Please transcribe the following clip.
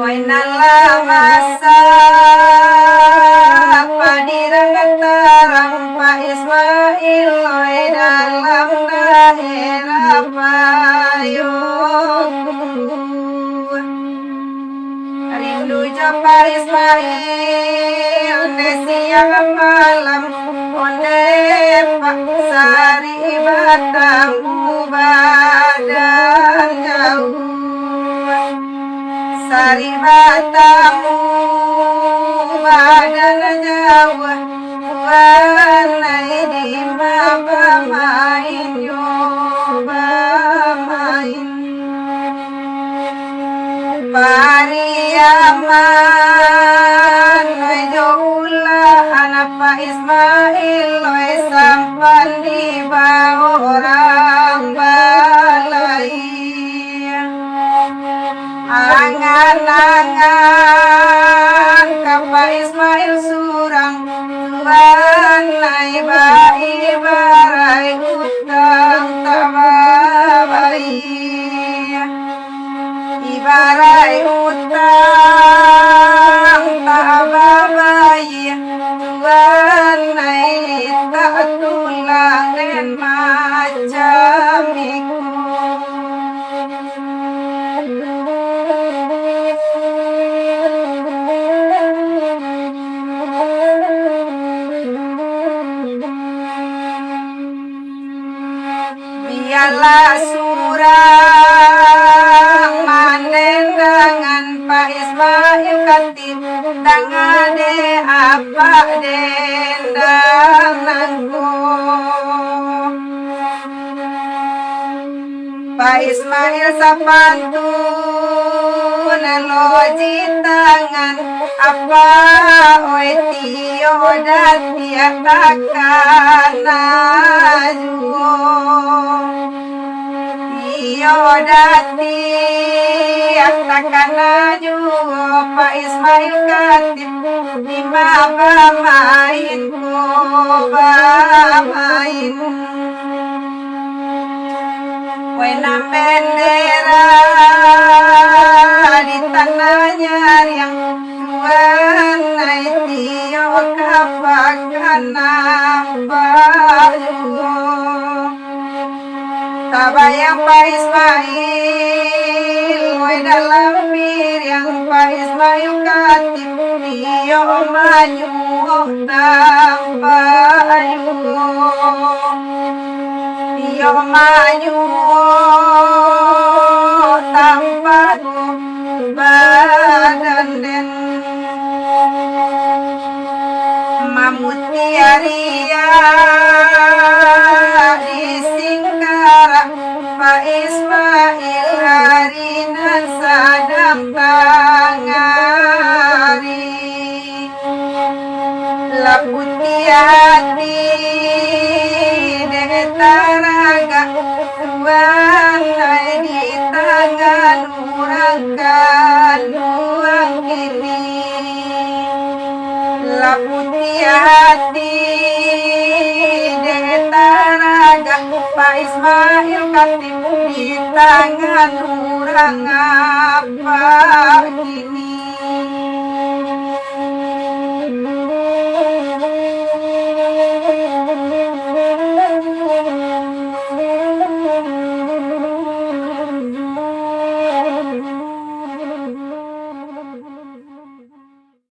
masa padirang tarang Pak Ismail oi dalam daerah payung rindu jo Pak Ismail ne siang malam onde Pak sari batamu badan jauh sari batamu badan jauh warnai di maba main yoba main pariaman noi joula anak Pak Ismail noi sampan di bawah orang balai angan-angan ka Pak Ismail surang tuan nai bai barai utang tawabai ibarai utang tawabai tuan nai tak tulang dan macam iku biarlah surang manendangan Pak Ismail Katib dangade apa dendanganku Pak Ismail sapantun loji tangan apa oi tio dan dia takkan najuo tio dati takkan najuo Pak Ismail Katib di maba main koba main wena bendera di tanahnya yang tuan naik tio kapakan nambayo tabayang Pak Ismail woi dalam yang Pak Ismail Katib tio maju tanpa tio maju tanpa badan den mamutiaria di Singkara Pak Ismail harinan sadang tangari laputi hati detaraga tuan di tangan orang kanuang ini laputi hati detaraga Pak Ismail Katib di tangan orang apa ini